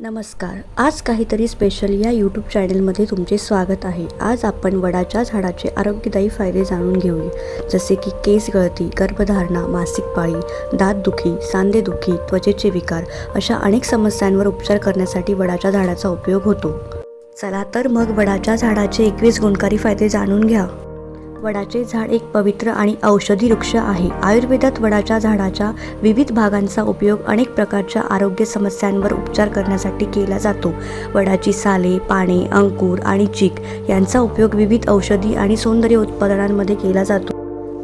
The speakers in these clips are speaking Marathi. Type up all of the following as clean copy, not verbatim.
नमस्कार. आज काहीतरी स्पेशल या यूट्यूब चॅनलमध्ये तुमचे स्वागत आहे. आज आपण वडाच्या झाडाचे आरोग्यदायी फायदे जाणून घेऊया, जसे की केस गळती, गर्भधारणा, मासिक पाळी, दातदुखी, सांधेदुखी, त्वचेचे विकार अशा अनेक समस्यांवर उपचार करण्यासाठी वडाच्या झाडाचा उपयोग होतो. चला तर मग वडाच्या झाडाचे 21 गुणकारी फायदे जाणून घ्या. वडाचे झाड एक पवित्र आणि औषधी वृक्ष आहे. आयुर्वेदात वडाच्या झाडाच्या विविध भागांचा उपयोग अनेक प्रकारच्या आरोग्य समस्यांवर उपचार करण्यासाठी केला जातो. वडाची साले, पाने, अंकुर आणि चीक यांचा उपयोग विविध औषधी आणि सौंदर्य उत्पादनांमध्ये केला जातो.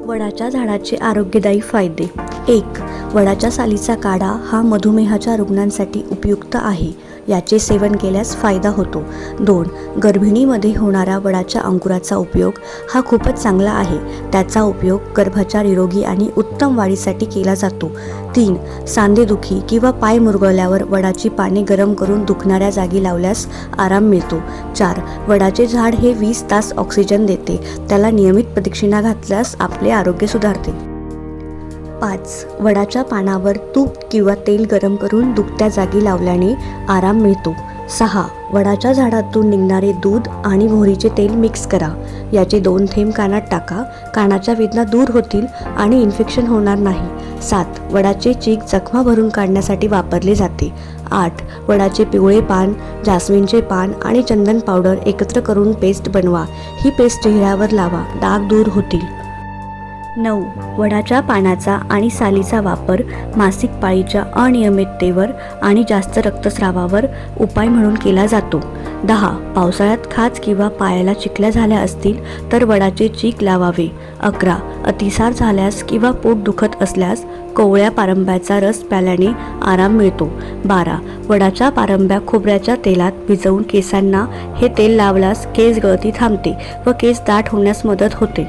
वडाच्या झाडाचे आरोग्यदायी फायदे. 1. वडाच्या सालीचा काढा हा मधुमेहाच्या रुग्णांसाठी उपयुक्त आहे. याचे सेवन केल्यास फायदा होतो. 2. गर्भिणीमध्ये होणारा वडाच्या अंकुराचा उपयोग हा खूपच चांगला आहे. त्याचा उपयोग गर्भाच्या निरोगी आणि उत्तम वाढीसाठी केला जातो. 3. सांधेदुखी किंवा पाय मुरगळल्यावर वडाची पाने गरम करून दुखणाऱ्या जागी लावल्यास आराम मिळतो. 4. वडाचे झाड हे 20 तास ऑक्सिजन देते. त्याला नियमित प्रदक्षिणा घातल्यास आपले आरोग्य सुधारते. 5. वडाच्या पानावर तूप किंवा तेल गरम करून दुखत्या जागी लावल्याने आराम मिळतो. 6. वडाच्या झाडातून निघणारे दूध आणि मोहरीचे तेल मिक्स करा. याचे 2 थेंब कानात टाका. कानाच्या वेदना दूर होतील आणि इन्फेक्शन होणार नाही. 7. वडाचे चीक जखमा भरून काढण्यासाठी वापरले जाते. 8. वडाचे पिवळे पान, जास्मिनचे पान आणि चंदन पावडर एकत्र करून पेस्ट बनवा. ही पेस्ट चेहऱ्यावर लावा, डाग दूर होतील. 9. वडाच्या पानाचा आणि सालीचा वापर मासिक पाळीच्या अनियमिततेवर आणि जास्त रक्तस्रावावर उपाय म्हणून केला जातो. 10. पावसाळ्यात खाज किंवा पायाला चिकल्या झाल्या असतील तर वडाचे चीक लावावे. 11. अतिसार झाल्यास किंवा पोट दुखत असल्यास कोवळ्या पारंब्याचा रस प्याल्याने आराम मिळतो. 12. वडाच्या पारंब्या खोबऱ्याच्या तेलात भिजवून केसांना हे तेल लावल्यास केस गळती थांबते व केस दाट होण्यास मदत होते.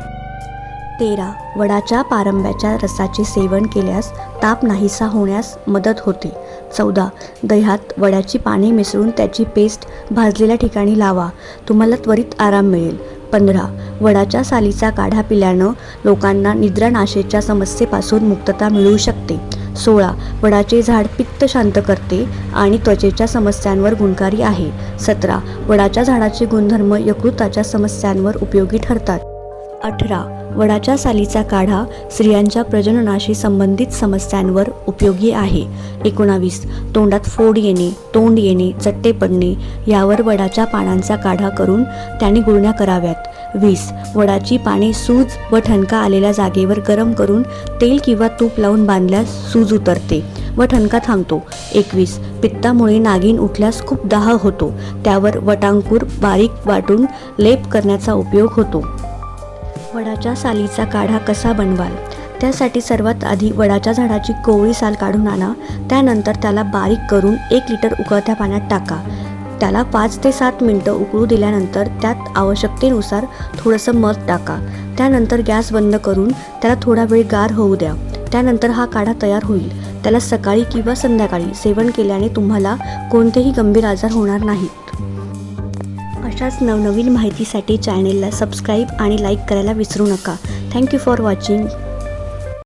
13. वडाच्या पारंब्याच्या रसाचे सेवन केल्यास ताप नाहीसा होण्यास मदत होते. 14. दह्यात वडाची पाने मिसळून त्याची पेस्ट भाजलेल्या ठिकाणी लावा. तुम्हाला त्वरित आराम मिळेल. 15. वडाच्या सालीचा काढा पिल्यानं लोकांना निद्रानाशाच्या समस्येपासून मुक्तता मिळू शकते. 16. वडाचे झाड पित्त शांत करते आणि त्वचेच्या समस्यांवर गुणकारी आहे. 17. वडाच्या झाडाचे गुणधर्म यकृताच्या समस्यांवर उपयोगी ठरतात. 18. वडाच्या सालीचा काढा स्त्रियांच्या प्रजननाशी संबंधित समस्यांवर उपयोगी आहे. 19. तोंडात फोड येणे, तोंड येणे, चट्टे पडणे यावर वडाच्या पानांचा काढा करून त्याने गुळण्या कराव्यात. 20. वडाची पाने सूज व ठणका आलेल्या जागेवर गरम करून तेल किंवा तूप लावून बांधल्यास सूज उतरते व ठणका थांबतो. 21. पित्तामुळे नागिन उठल्यास खूप दाह होतो. त्यावर वटांकुर बारीक वाटून लेप करण्याचा उपयोग होतो. वडाच्या सालीचा काढा कसा बनवाल? त्यासाठी सर्वात आधी वडाच्या झाडाची कोवळी साल काढून आणा. त्यानंतर त्याला बारीक करून 1 लिटर उकळत्या पाण्यात टाका. त्याला 5 ते 7 मिनटं उकळू दिल्यानंतर त्यात आवश्यकतेनुसार थोडंसं मध टाका. त्यानंतर गॅस बंद करून त्याला थोडा वेळ गार होऊ द्या. त्यानंतर हा काढा तयार होईल. त्याला सकाळी किंवा संध्याकाळी सेवन केल्याने तुम्हाला कोणतेही गंभीर आजार होणार नाहीत. अशाच नवनवीन माहितीसाठी चॅनेलला सबस्क्राईब आणि लाईक करायला विसरू नका. Thank you for watching.